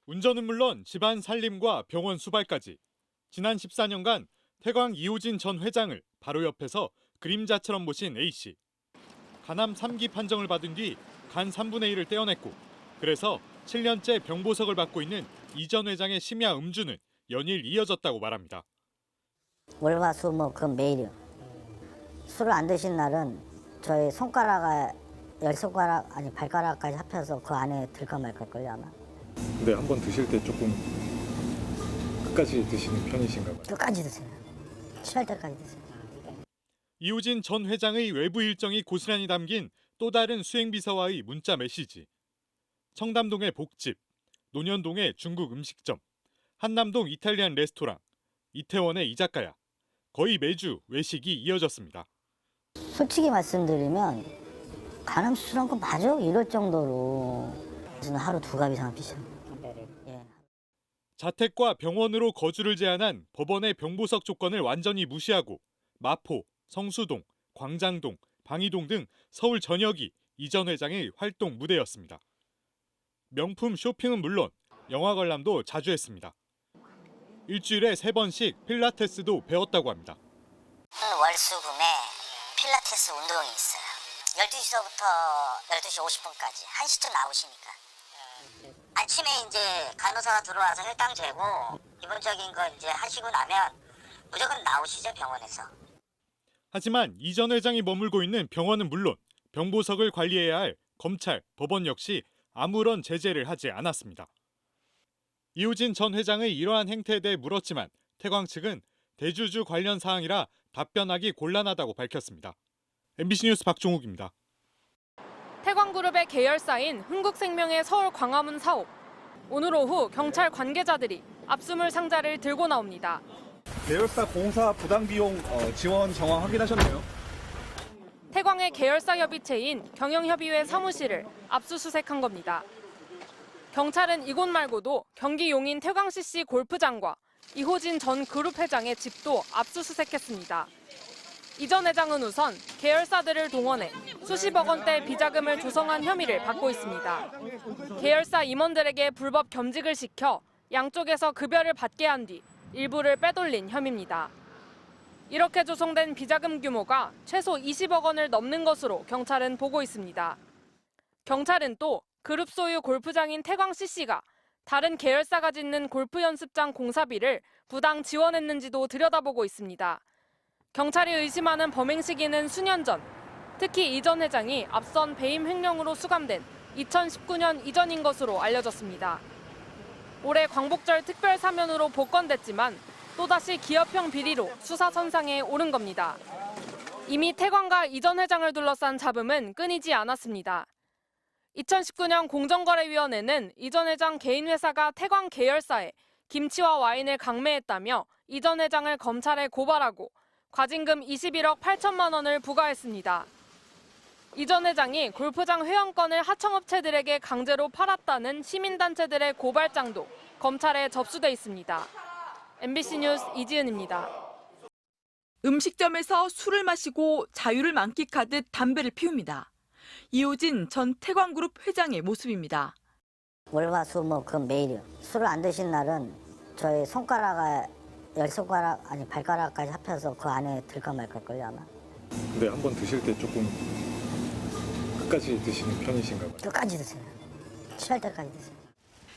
운전은 물론 집안 살림과 병원 수발까지 지난 14년간 태광 이호진 전 회장을 바로 옆에서 그림자처럼 모신 A씨. 간암 3기 판정을 받은 뒤 간 3분의 1을 떼어냈고 그래서 7년째 병보석을 받고 있는 이 전 회장의 심야 음주는 연일 이어졌다고 말합니다. 월화수목 매일이요. 술을 안 드신 날은 저희 손가락에 10손가락 아니 발가락까지 합해서 그 안에 들까 말까걸요 아마. 근데 한 번 드실 때 조금 끝까지 드시는 편이신가 봐요. 끝까지 드세요. 취할 때까지 드세요. 이호진 전 회장의 외부 일정이 고스란히 담긴 또 다른 수행비서와의 문자 메시지. 청담동의 복집, 논현동의 중국 음식점, 한남동 이탈리안 레스토랑, 이태원의 이자카야. 거의 매주 외식이 이어졌습니다. 솔직히 말씀드리면 간암 수술한 거 맞아? 이럴 정도로 저는 하루 2갑 이상 피셔. 예. 자택과 병원으로 거주를 제한한 법원의 병보석 조건을 완전히 무시하고 마포, 성수동, 광장동, 방이동 등 서울 전역이 이 전 회장의 활동 무대였습니다. 명품 쇼핑은 물론 영화 관람도 자주 했습니다. 일주일에 3번씩 필라테스도 배웠다고 합니다. 월수금에 필라테스 운동이 있어요. 12시서부터 12시 50분까지 1시쯤 나오시니까. 아침에 이제 간호사가 들어와서 혈당 재고 기본적인 거 이제 하시고 나면 무조건 나오시죠, 병원에서. 하지만 이 전 회장이 머물고 있는 병원은 물론 병보석을 관리해야 할 검찰, 법원 역시 아무런 제재를 하지 않았습니다. 이호진 전 회장의 이러한 행태에 대해 물었지만 태광 측은 대주주 관련 사항이라 답변하기 곤란하다고 밝혔습니다. MBC 뉴스 박종욱입니다. 태광그룹의 계열사인 흥국생명의 서울 광화문 사옥. 오늘 오후 경찰 관계자들이 압수물 상자를 들고 나옵니다. 계열사 공사 부당 비용 지원 정황 확인하셨나요? 태광의 계열사 협의체인 경영협의회 사무실을 압수수색한 겁니다. 경찰은 이곳 말고도 경기 용인 태광CC 골프장과 이호진 전 그룹 회장의 집도 압수수색했습니다. 이 전 회장은 우선 계열사들을 동원해 수십억 원대 비자금을 조성한 혐의를 받고 있습니다. 계열사 임원들에게 불법 겸직을 시켜 양쪽에서 급여를 받게 한 뒤 일부를 빼돌린 혐의입니다. 이렇게 조성된 비자금 규모가 최소 20억 원을 넘는 것으로 경찰은 보고 있습니다. 경찰은 또 그룹 소유 골프장인 태광CC가 다른 계열사가 짓는 골프 연습장 공사비를 부당 지원했는지도 들여다보고 있습니다. 경찰이 의심하는 범행 시기는 수년 전, 특히 이 전 회장이 앞선 배임 횡령으로 수감된 2019년 이전인 것으로 알려졌습니다. 올해 광복절 특별 사면으로 복권됐지만 또다시 기업형 비리로 수사 선상에 오른 겁니다. 이미 태광과 이 전 회장을 둘러싼 잡음은 끊이지 않았습니다. 2019년 공정거래위원회는 이 전 회장 개인 회사가 태광 계열사에 김치와 와인을 강매했다며 이 전 회장을 검찰에 고발하고 과징금 21억 8천만 원을 부과했습니다. 이 전 회장이 골프장 회원권을 하청업체들에게 강제로 팔았다는 시민단체들의 고발장도 검찰에 접수돼 있습니다. MBC 뉴스 이지은입니다. 음식점에서 술을 마시고 자유를 만끽하듯 담배를 피웁니다. 이호진 전 태광그룹 회장의 모습입니다. 월화수목 매일이요. 술을 안 드신 날은 저희 손가락에 10손가락 아니 발가락까지 합해서 그 안에 들까 말까걸요 아마. 근데 한 번 드실 때 조금 끝까지 드시는 편이신가 봐요. 끝까지 드세요. 취할 때까지 드세요.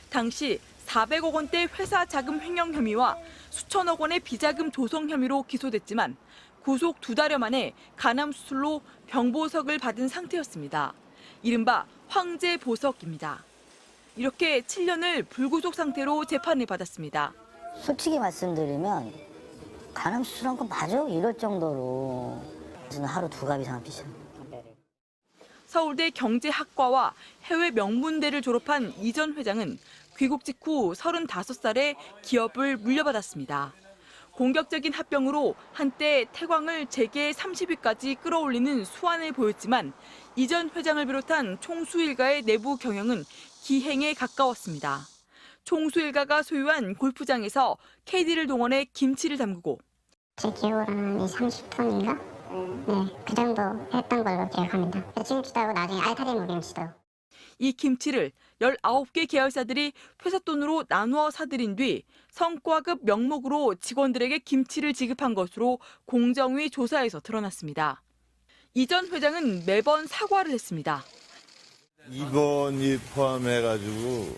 당시 400억 원대 회사 자금 횡령 혐의와 수천억 원의 비자금 조성 혐의로 기소됐지만 구속 2달여 만에 간암 수술로 병보석을 받은 상태였습니다. 이른바 황제 보석입니다. 이렇게 7년을 불구속 상태로 재판을 받았습니다. 솔직히 말씀드리면 간암 수술한 거 맞아? 이럴 정도로 저는 하루 2갑 이상 피셔. 서울대 경제학과와 해외 명문대를 졸업한 이 전 회장은 귀국 직후 35살에 기업을 물려받았습니다. 공격적인 합병으로 한때 태광을 재계 30위까지 끌어올리는 수완을 보였지만 이 전 회장을 비롯한 총수 일가의 내부 경영은 기행에 가까웠습니다. 총수 일가가 소유한 골프장에서 KD를 동원해 김치를 담그고 제 기억으로는 30톤인가? 네, 그 정도 했던 걸로 기억합니다. 김치도 하고 나중에 알타리 무김치도. 이 김치를 19개 계열사들이 회사 돈으로 나누어 사들인 뒤 성과급 명목으로 직원들에게 김치를 지급한 것으로 공정위 조사에서 드러났습니다. 이 전 회장은 매번 사과를 했습니다. 이번이 포함해가지고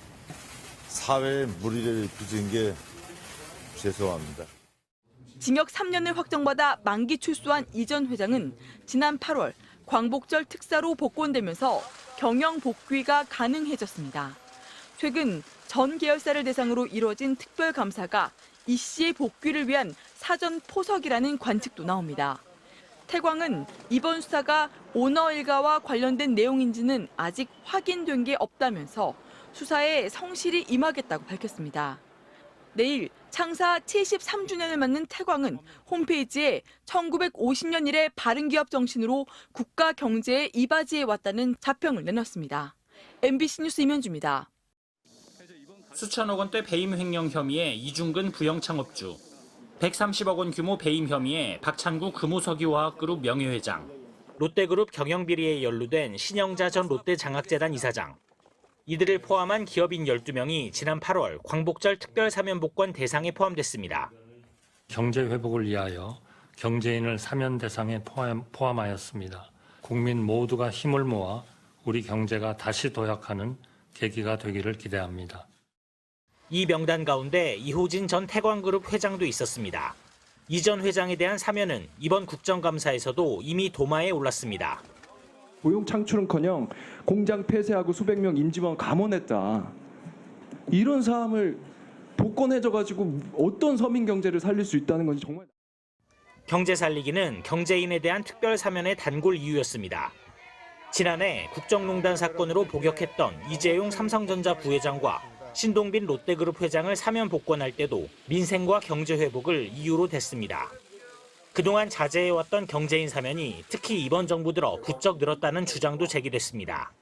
사회에 무리를 빚은 게 죄송합니다. 징역 3년을 확정받아 만기 출소한 이 전 회장은 지난 8월 광복절 특사로 복권되면서 경영 복귀가 가능해졌습니다. 최근 전 계열사를 대상으로 이뤄진 특별감사가 이 씨의 복귀를 위한 사전 포석이라는 관측도 나옵니다. 태광은 이번 수사가 오너 일가와 관련된 내용인지는 아직 확인된 게 없다면서 수사에 성실히 임하겠다고 밝혔습니다. 내일 창사 73주년을 맞는 태광은 홈페이지에 1950년 이래 바른기업 정신으로 국가 경제에 이바지해 왔다는 자평을 내놨습니다. MBC 뉴스 임현주입니다. 수천억 원대 배임 횡령 혐의의 이중근 부영창업주, 130억 원 규모 배임 혐의의 박찬구 금호석유화학그룹 명예회장, 롯데그룹 경영비리에 연루된 신영자 전 롯데장학재단 이사장, 이들을 포함한 기업인 12명이 지난 8월 광복절 특별사면복권 대상에 포함됐습니다. 경제 회복을 위하여 경제인을 사면 대상에 포함하였습니다. 국민 모두가 힘을 모아 우리 경제가 다시 도약하는 계기가 되기를 기대합니다. 이 명단 가운데 이호진 전 태광그룹 회장도 있었습니다. 이 전 회장에 대한 사면은 이번 국정감사에서도 이미 도마에 올랐습니다. 고용 창출은커녕 공장 폐쇄하고 수백 명 임직원 감원했다. 이런 사람을 복권해줘가지고 어떤 서민 경제를 살릴 수 있다는 건지 정말. 경제 살리기는 경제인에 대한 특별 사면의 단골 이유였습니다. 지난해 국정농단 사건으로 복역했던 이재용 삼성전자 부회장과 신동빈 롯데그룹 회장을 사면 복권할 때도 민생과 경제 회복을 이유로 댔습니다. 그동안 자제해왔던 경제인 사면이 특히 이번 정부 들어 부쩍 늘었다는 주장도 제기됐습니다.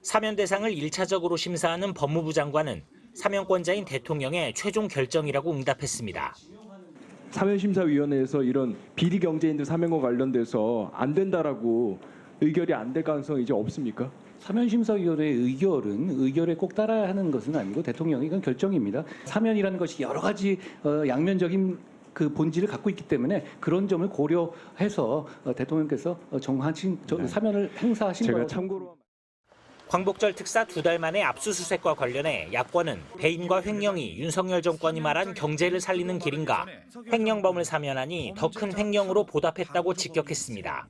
사면 대상을 1차적으로 심사하는 법무부 장관은 사면권자인 대통령의 최종 결정이라고 응답했습니다. 사면심사위원회에서 이런 비리 경제인들 사면과 관련돼서 안 된다라고 의결이 안 될 가능성이 이제 없습니까? 사면심사위원회의 의결에 꼭 따라야 하는 것은 아니고 대통령의 이건 결정입니다. 사면이라는 것이 여러 가지 양면적인 그 본질을 갖고 있기 때문에 그런 점을 고려해서 대통령께서 정하신 사면을 행사하신 제가 거라고. 참고로 광복절 특사 2달 만의 압수수색과 관련해 야권은 배임과 횡령이 윤석열 정권이 말한 경제를 살리는 길인가, 횡령범을 사면하니 더 큰 횡령으로 보답했다고 직격했습니다.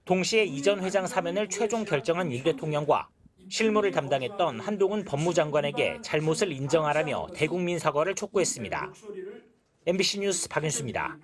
동시에 이 전 회장 사면을 최종 결정한 윤 대통령과 실무를 담당했던 한동훈 법무장관에게 잘못을 인정하라며 대국민 사과를 촉구했습니다. MBC 뉴스 박윤수입니다.